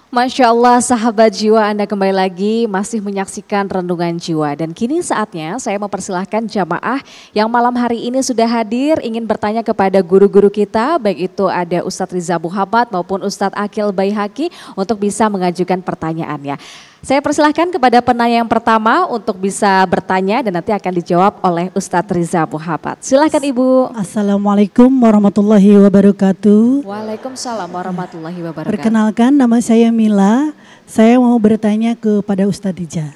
Masya Allah sahabat jiwa, Anda kembali lagi masih menyaksikan Rendungan Jiwa. Dan kini saatnya saya mempersilahkan jamaah yang malam hari ini sudah hadir ingin bertanya kepada guru-guru kita, baik itu ada Ustadz Riza Muhammad maupun Ustadz Akil Baihaqi untuk bisa mengajukan pertanyaannya. Saya persilahkan kepada penanya yang pertama untuk bisa bertanya dan nanti akan dijawab oleh Ustadz Riza Muhammad. Silahkan Ibu. Assalamualaikum warahmatullahi wabarakatuh. Waalaikumsalam warahmatullahi wabarakatuh. Perkenalkan, nama saya Mila. Saya mau bertanya kepada Ustadz Riza.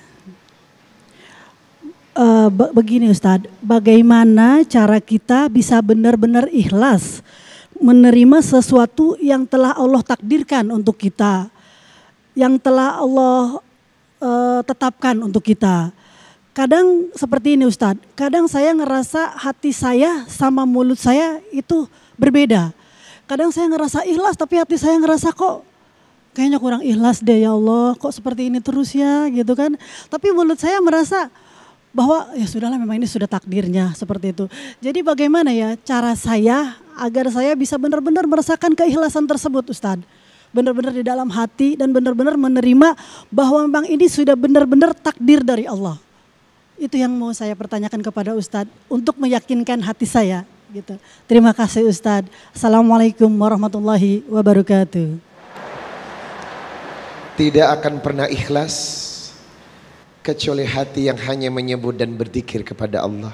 Begini Ustadz, bagaimana cara kita bisa benar-benar ikhlas menerima sesuatu yang telah Allah takdirkan untuk kita, yang telah Allah tetapkan untuk kita. Kadang seperti ini Ustadz, kadang saya ngerasa hati saya sama mulut saya itu berbeda. Kadang saya ngerasa ikhlas tapi hati saya ngerasa kok kayaknya kurang ikhlas deh, ya Allah kok seperti ini terus ya gitu kan. Tapi mulut saya merasa bahwa ya sudahlah, memang ini sudah takdirnya seperti itu. Jadi bagaimana ya cara saya agar saya bisa benar-benar merasakan keikhlasan tersebut Ustadz. Benar-benar di dalam hati dan benar-benar menerima bahwa memang ini sudah benar-benar takdir dari Allah. Itu yang mau saya pertanyakan kepada Ustadz untuk meyakinkan hati saya gitu. Terima kasih Ustadz. Assalamualaikum warahmatullahi wabarakatuh. Tidak akan pernah ikhlas kecuali hati yang hanya menyebut dan berzikir kepada Allah.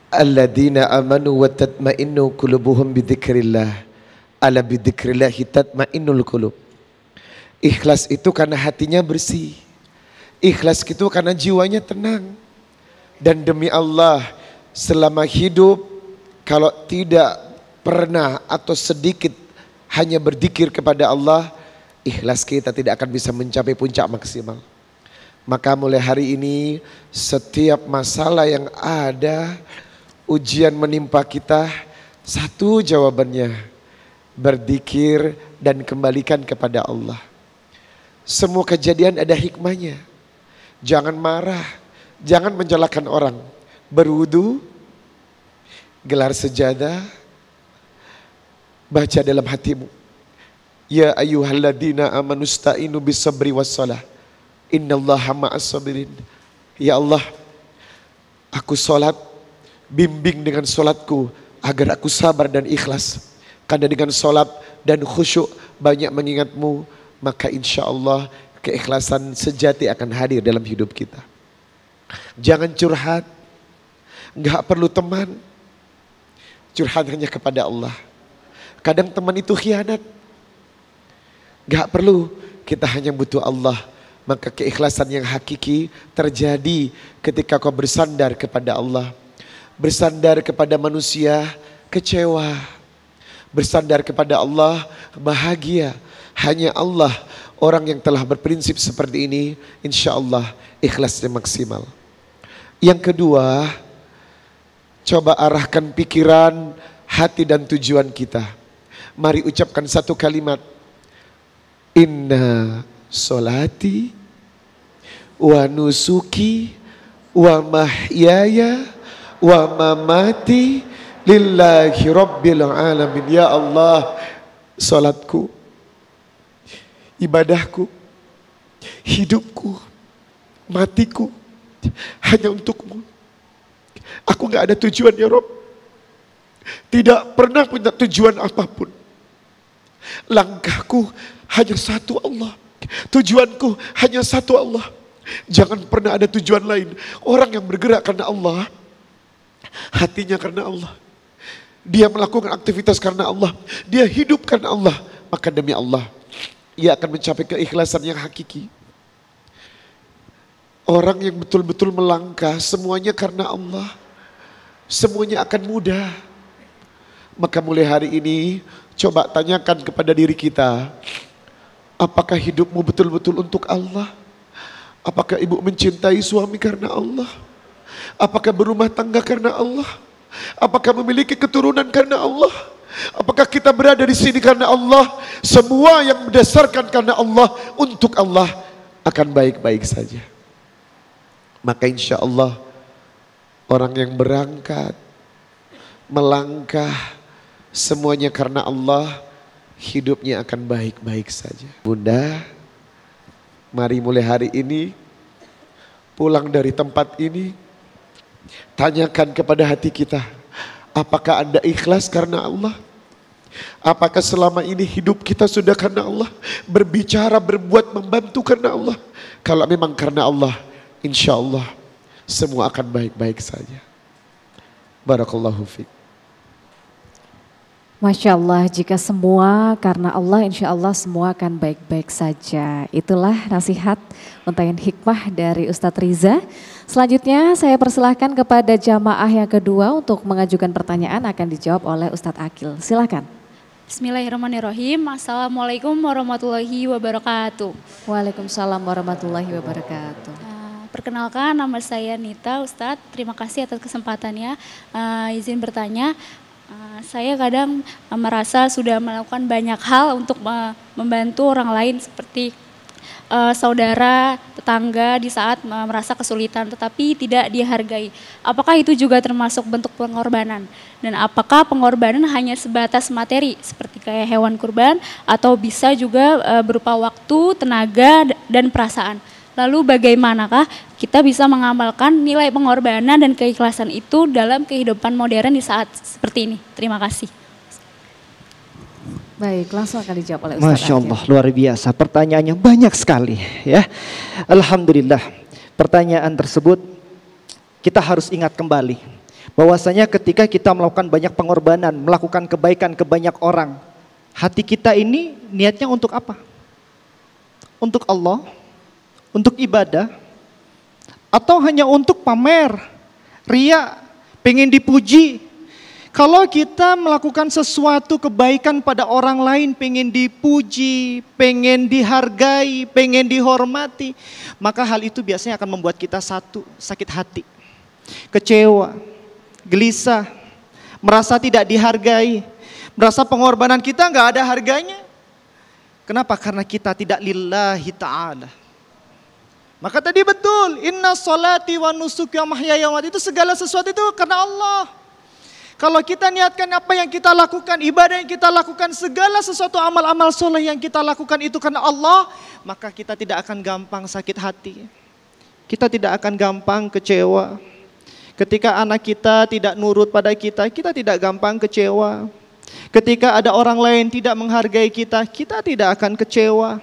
Alladzina amanu wa tatma'innu qulubuhum bidzikrillah. Ala bidzikrillahi tatma'innul qulub. Ikhlas itu karena hatinya bersih. Ikhlas itu karena jiwanya tenang. Dan demi Allah, selama hidup kalau tidak pernah atau sedikit hanya berzikir kepada Allah, ikhlas kita tidak akan bisa mencapai puncak maksimal. Maka mulai hari ini setiap masalah yang ada, ujian menimpa kita, satu jawabannya, berzikir dan kembalikan kepada Allah. Semua kejadian ada hikmahnya. Jangan marah, jangan menjelekan orang. Berwudu, gelar sejadah, baca dalam hatimu, ya ayyuhalladzina amanu sta'inu bisabri wassalah, innallaha ma'as sabirin. Ya Allah, aku sholat, bimbing dengan sholatku agar aku sabar dan ikhlas. Karena dengan sholat dan khusyuk banyak mengingatmu, maka insya Allah keikhlasan sejati akan hadir dalam hidup kita. Jangan curhat, gak perlu teman, curhat hanya kepada Allah. Kadang teman itu khianat, gak perlu, kita hanya butuh Allah. Maka keikhlasan yang hakiki terjadi ketika kau bersandar kepada Allah. Bersandar kepada manusia, kecewa. Bersandar kepada Allah, bahagia. Hanya Allah, orang yang telah berprinsip seperti ini, insya Allah ikhlasnya maksimal. Yang kedua, coba arahkan pikiran, hati dan tujuan kita. Mari ucapkan satu kalimat. Inna solati wa nusuki wa mahyaya wa mamati lillahi rabbil alamin. Ya Allah, salatku, ibadahku, hidupku, matiku hanya untukmu. Aku gak ada tujuan ya Rabb. Tidak pernah punya tujuan apapun. Langkahku hanya satu Allah. Tujuanku hanya satu Allah. Jangan pernah ada tujuan lain. Orang yang bergerak karena Allah, hatinya karena Allah, dia melakukan aktivitas karena Allah, dia hidup karena Allah, maka demi Allah ia akan mencapai keikhlasan yang hakiki. Orang yang betul-betul melangkah semuanya karena Allah, semuanya akan mudah. Maka mulai hari ini coba tanyakan kepada diri kita, apakah hidupmu betul-betul untuk Allah? Apakah ibu mencintai suami karena Allah? Apakah berumah tangga karena Allah? Apakah memiliki keturunan karena Allah? Apakah kita berada di sini karena Allah? Semua yang berdasarkan karena Allah, untuk Allah, akan baik-baik saja. Maka insya Allah orang yang berangkat, melangkah, semuanya karena Allah, hidupnya akan baik-baik saja. Bunda, mari mulai hari ini pulang dari tempat ini, tanyakan kepada hati kita, apakah Anda ikhlas karena Allah? Apakah selama ini hidup kita sudah karena Allah? Berbicara, berbuat, membantu karena Allah? Kalau memang karena Allah, insya Allah semua akan baik-baik saja. Barakallahu fiik. Masya Allah, jika semua karena Allah, insya Allah semua akan baik-baik saja. Itulah nasihat untayan hikmah dari Ustadz Riza. Selanjutnya saya persilahkan kepada jamaah yang kedua untuk mengajukan pertanyaan, akan dijawab oleh Ustadz Akil. Silakan. Bismillahirrahmanirrahim. Assalamualaikum warahmatullahi wabarakatuh. Waalaikumsalam warahmatullahi wabarakatuh. Perkenalkan, nama saya Nita, Ustadz. Terima kasih atas kesempatannya. Izin bertanya, saya kadang merasa sudah melakukan banyak hal untuk membantu orang lain seperti saudara, tetangga di saat merasa kesulitan tetapi tidak dihargai. Apakah itu juga termasuk bentuk pengorbanan? Dan apakah pengorbanan hanya sebatas materi seperti kayak hewan kurban atau bisa juga berupa waktu, tenaga, dan perasaan? Lalu bagaimanakah kita bisa mengamalkan nilai pengorbanan dan keikhlasan itu dalam kehidupan modern di saat seperti ini? Terima kasih. Baik, langsung akan dijawab oleh Ustadz. Masya Allah, luar biasa. Pertanyaannya banyak sekali ya. Alhamdulillah, pertanyaan tersebut kita harus ingat kembali. Bahwasanya ketika kita melakukan banyak pengorbanan, melakukan kebaikan ke banyak orang, hati kita ini niatnya untuk apa? Untuk Allah? Untuk ibadah? Atau hanya untuk pamer, ria, pengen dipuji? Kalau kita melakukan sesuatu kebaikan pada orang lain, pengen dipuji, pengen dihargai, pengen dihormati, maka hal itu biasanya akan membuat kita satu, sakit hati, kecewa, gelisah, merasa tidak dihargai, merasa pengorbanan kita nggak ada harganya. Kenapa? Karena kita tidak lillahi ta'ala. Maka tadi betul, inna sholati wa nusuki wa mahyaya wa mamati, itu segala sesuatu itu karena Allah. Kalau kita niatkan apa yang kita lakukan, ibadah yang kita lakukan, segala sesuatu amal-amal soleh yang kita lakukan itu karena Allah, maka kita tidak akan gampang sakit hati. Kita tidak akan gampang kecewa. Ketika anak kita tidak nurut pada kita, kita tidak gampang kecewa. Ketika ada orang lain tidak menghargai kita, kita tidak akan kecewa.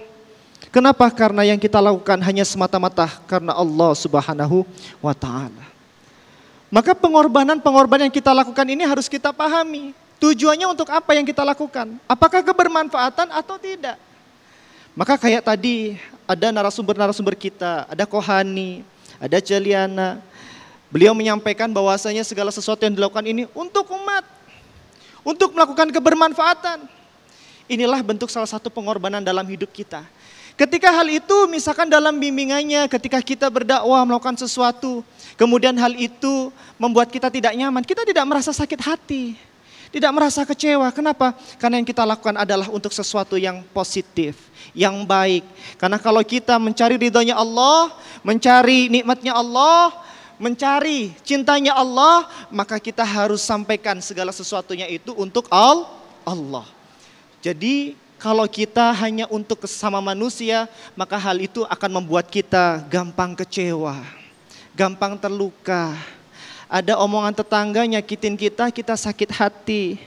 Kenapa? Karena yang kita lakukan hanya semata-mata karena Allah Subhanahu wa ta'ala. Maka pengorbanan-pengorbanan yang kita lakukan ini harus kita pahami. Tujuannya untuk apa yang kita lakukan? Apakah kebermanfaatan atau tidak? Maka kayak tadi ada narasumber-narasumber kita, ada Kohani, ada Jaliana. Beliau menyampaikan bahwasanya segala sesuatu yang dilakukan ini untuk umat. Untuk melakukan kebermanfaatan. Inilah bentuk salah satu pengorbanan dalam hidup kita. Ketika hal itu misalkan dalam bimbingannya, ketika kita berdakwah melakukan sesuatu, kemudian hal itu membuat kita tidak nyaman, kita tidak merasa sakit hati, tidak merasa kecewa. Kenapa? Karena yang kita lakukan adalah untuk sesuatu yang positif, yang baik. Karena kalau kita mencari ridhonya Allah, mencari nikmatnya Allah, mencari cintanya Allah, maka kita harus sampaikan segala sesuatunya itu untuk Allah. Jadi kalau kita hanya untuk sesama manusia, maka hal itu akan membuat kita gampang kecewa, gampang terluka. Ada omongan tetangga nyakitin kita, kita sakit hati.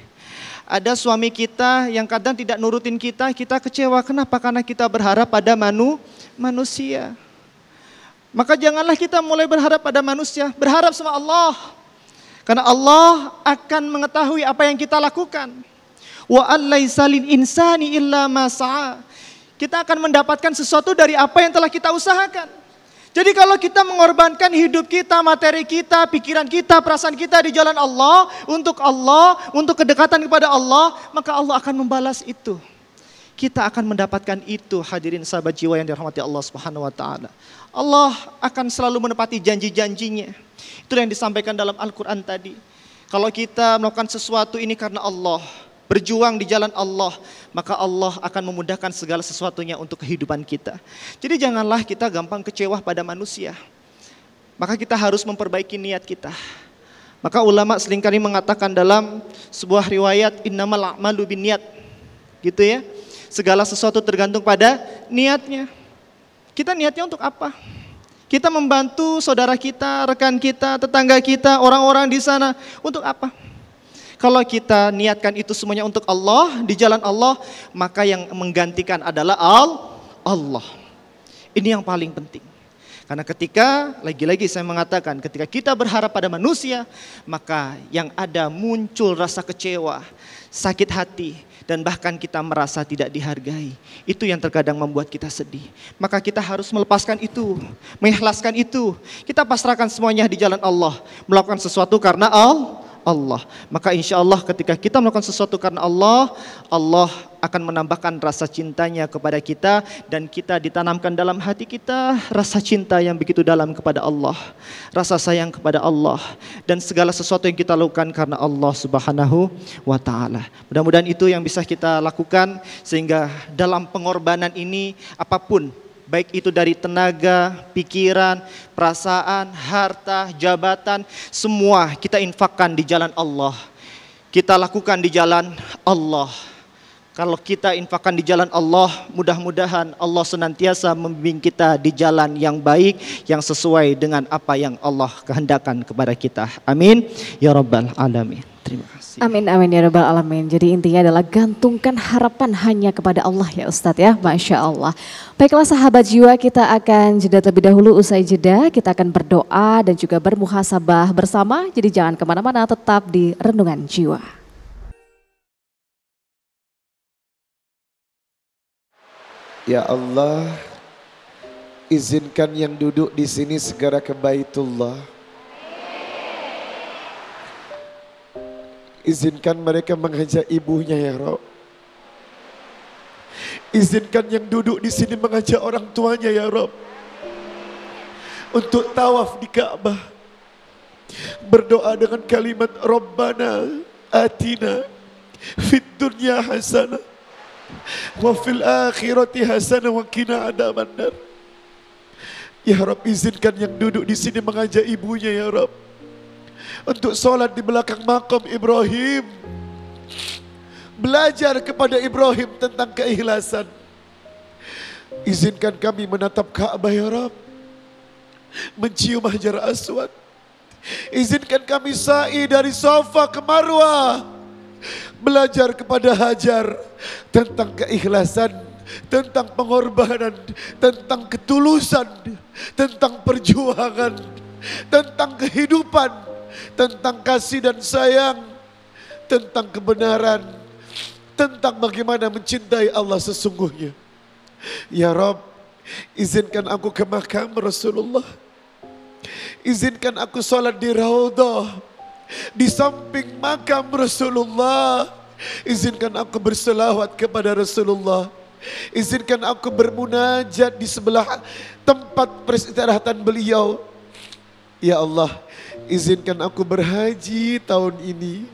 Ada suami kita yang kadang tidak nurutin kita, kita kecewa. Kenapa? Karena kita berharap pada manusia. Maka janganlah kita mulai berharap pada manusia, berharap sama Allah. Karena Allah akan mengetahui apa yang kita lakukan. Wa allaisa lil insani illa ma sa'a. Kita akan mendapatkan sesuatu dari apa yang telah kita usahakan. Jadi kalau kita mengorbankan hidup kita, materi kita, pikiran kita, perasaan kita di jalan Allah, untuk kedekatan kepada Allah, maka Allah akan membalas itu. Kita akan mendapatkan itu, hadirin sahabat jiwa yang dirahmati Allah Subhanahu wa taala. Allah akan selalu menepati janji-janjinya. Itulah yang disampaikan dalam Al-Qur'an tadi. Kalau kita melakukan sesuatu ini karena Allah, berjuang di jalan Allah, maka Allah akan memudahkan segala sesuatunya untuk kehidupan kita. Jadi janganlah kita gampang kecewa pada manusia. Maka kita harus memperbaiki niat kita. Maka ulama seringkali mengatakan dalam sebuah riwayat, innamal a'malu binniyat. gitu ya. Segala sesuatu tergantung pada niatnya. Kita niatnya untuk apa? Kita membantu saudara kita, rekan kita, tetangga kita, orang-orang di sana untuk apa? Kalau kita niatkan itu semuanya untuk Allah, di jalan Allah, maka yang menggantikan adalah Allah. Ini yang paling penting. Karena ketika, lagi-lagi saya mengatakan, ketika kita berharap pada manusia, maka yang ada muncul rasa kecewa, sakit hati, dan bahkan kita merasa tidak dihargai. Itu yang terkadang membuat kita sedih. Maka kita harus melepaskan itu, mengikhlaskan itu. Kita pasrahkan semuanya di jalan Allah, melakukan sesuatu karena Allah. Maka insya Allah ketika kita melakukan sesuatu karena Allah, Allah akan menambahkan rasa cintanya kepada kita, dan kita ditanamkan dalam hati kita rasa cinta yang begitu dalam kepada Allah, rasa sayang kepada Allah, dan segala sesuatu yang kita lakukan karena Allah Subhanahu wa Ta'ala. Mudah-mudahan itu yang bisa kita lakukan, sehingga dalam pengorbanan ini apapun, baik itu dari tenaga, pikiran, perasaan, harta, jabatan, semua kita infakkan di jalan Allah. Kita lakukan di jalan Allah. Kalau kita infakkan di jalan Allah, mudah-mudahan Allah senantiasa membimbing kita di jalan yang baik, yang sesuai dengan apa yang Allah kehendakkan kepada kita. Amin ya rabbal alamin. Terima kasih. Amin amin ya rabbal alamin. Jadi intinya adalah gantungkan harapan hanya kepada Allah ya Ustadz ya. Masya Allah. Baiklah sahabat jiwa, kita akan jeda terlebih dahulu. Usai jeda kita akan berdoa dan juga bermuhasabah bersama. Jadi jangan kemana-mana, tetap di Renungan Jiwa. Ya Allah, izinkan yang duduk di sini segera ke Baitullah. Izinkan mereka mengajak ibunya ya Rabb. Izinkan yang duduk di sini mengajak orang tuanya ya Rabb, untuk tawaf di Ka'bah, berdoa dengan kalimat Rabbana atina fid dunya hasanah wa fil akhirati hasanah wa qina adzabannar. Ya Rabb, izinkan yang duduk di sini mengajak ibunya ya Rabb, untuk sholat di belakang makam Ibrahim, belajar kepada Ibrahim tentang keikhlasan. Izinkan kami menatap Ka'bah ya Rabb, mencium Hajar Aswad. Izinkan kami sa'i dari Safa ke Marwah, belajar kepada Hajar tentang keikhlasan, tentang pengorbanan, tentang ketulusan, tentang perjuangan, tentang kehidupan, tentang kasih dan sayang, tentang kebenaran, tentang bagaimana mencintai Allah sesungguhnya. Ya Rabb, izinkan aku ke makam Rasulullah. Izinkan aku sholat di Raudhah, di samping makam Rasulullah. Izinkan aku berselawat kepada Rasulullah. Izinkan aku bermunajat di sebelah tempat peristirahatan beliau. Ya Allah, izinkan aku berhaji tahun ini.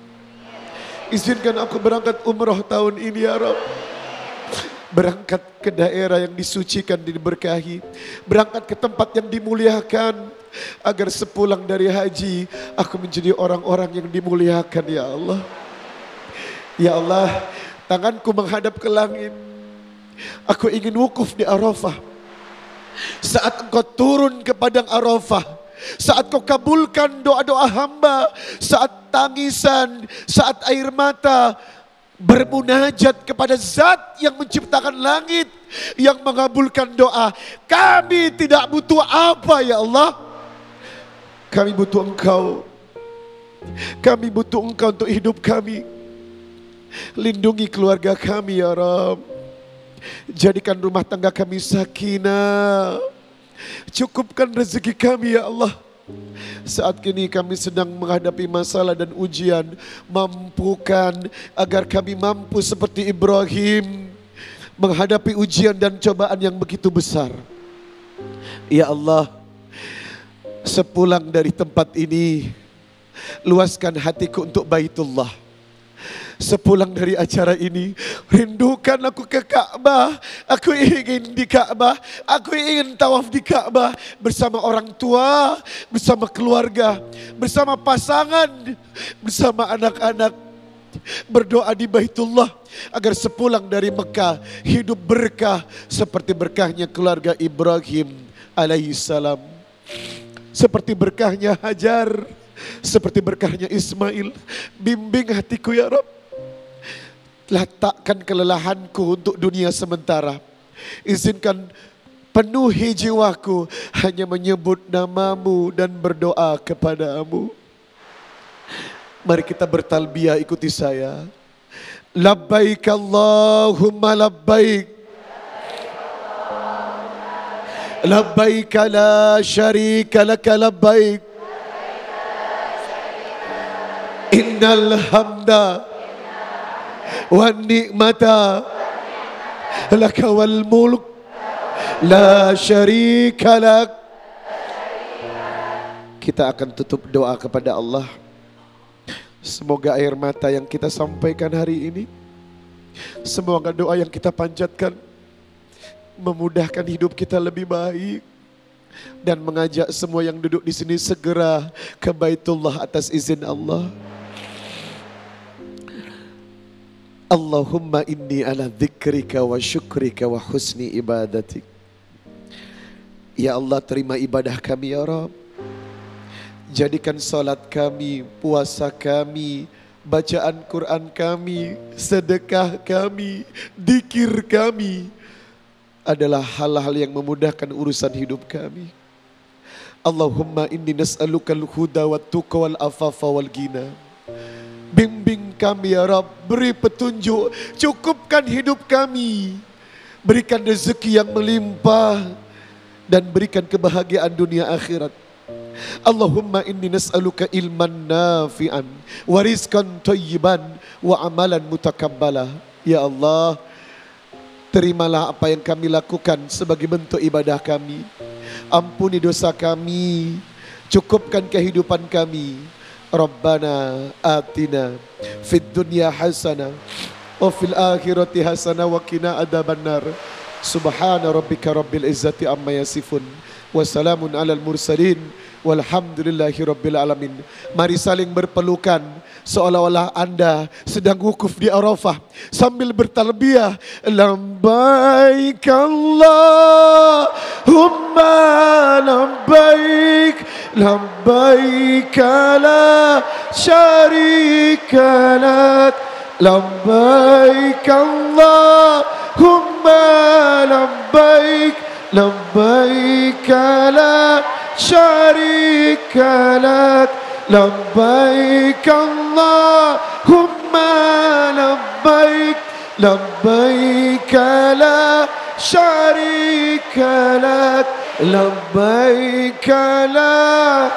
Izinkan aku berangkat umrah tahun ini ya Rabb. Berangkat ke daerah yang disucikan, diberkahi. Berangkat ke tempat yang dimuliakan, agar sepulang dari haji aku menjadi orang-orang yang dimuliakan ya Allah. Ya Allah, tanganku menghadap ke langit. Aku ingin wukuf di Arafah. Saat engkau turun ke padang Arafah, saat kau kabulkan doa-doa hamba, saat tangisan, saat air mata, bermunajat kepada zat yang menciptakan langit, yang mengabulkan doa. Kami tidak butuh apa ya Allah, kami butuh Engkau. Kami butuh Engkau untuk hidup kami. Lindungi keluarga kami ya Rabb. Jadikan rumah tangga kami sakinah. Cukupkan rezeki kami ya Allah. Saat kini kami sedang menghadapi masalah dan ujian. Mampukan agar kami mampu seperti Ibrahim menghadapi ujian dan cobaan yang begitu besar. Ya Allah, sepulang dari tempat ini, luaskan hatiku untuk Baitullah. Sepulang dari acara ini, rindukan aku ke Ka'bah. Aku ingin di Ka'bah. Aku ingin tawaf di Ka'bah bersama orang tua, bersama keluarga, bersama pasangan, bersama anak-anak. berdoa di Baitullah agar sepulang dari Mekah hidup berkah seperti berkahnya keluarga Ibrahim alaihissalam, seperti berkahnya Hajar, seperti berkahnya Ismail. Bimbing hatiku ya Rabb, letakkan kelelahanku untuk dunia sementara. Izinkan penuhi jiwaku hanya menyebut namamu dan berdoa kepadamu. Mari kita bertalbiyah, ikuti saya. Labbaik Allahumma labbaik, labbaik la syarika laka labbaik, innal hamda wan ni'mata laka wal mulk la syarika lak. Kita akan tutup doa kepada Allah. Semoga air mata yang kita sampaikan hari ini, semoga doa yang kita panjatkan memudahkan hidup kita lebih baik dan mengajak semua yang duduk di sini segera ke Baitullah atas izin Allah. Allahumma inni ala dzikrika wa syukrika wa husni ibadatik. Ya Allah, terima ibadah kami ya Rabb. Jadikan salat kami, puasa kami, bacaan Quran kami, sedekah kami, dzikir kami adalah hal-hal yang memudahkan urusan hidup kami. Allahumma inni nas'alukal huda wat tuqa wal afafa wal ghina. Bimbing kami ya Rabb, beri petunjuk, cukupkan hidup kami, berikan rezeki yang melimpah dan berikan kebahagiaan dunia akhirat. Allahumma inni nas'aluka ilman nafi'an wa rizqan thayyiban wa amalan mutakabbala. Ya Allah, terimalah apa yang kami lakukan sebagai bentuk ibadah kami. Ampuni dosa kami, cukupkan kehidupan kami. Rabbana atina fid dunya hasanah wa fil akhirati hasanah wa qina adzabannar. Subhana rabbika rabbil izzati amma yasifun wa salamun alal mursalin walhamdulillahi rabbil alamin. Mari saling berpelukan seolah-olah Anda sedang wukuf di Arafah sambil bertalbiyah. Labbaik Allahumma labbaik, labbaik la syarika lak, labbaik Allahumma labbaik, labbaik la syarika lak, labbaik Allahumma labbaik, labbaik la syarika lak, labbaik la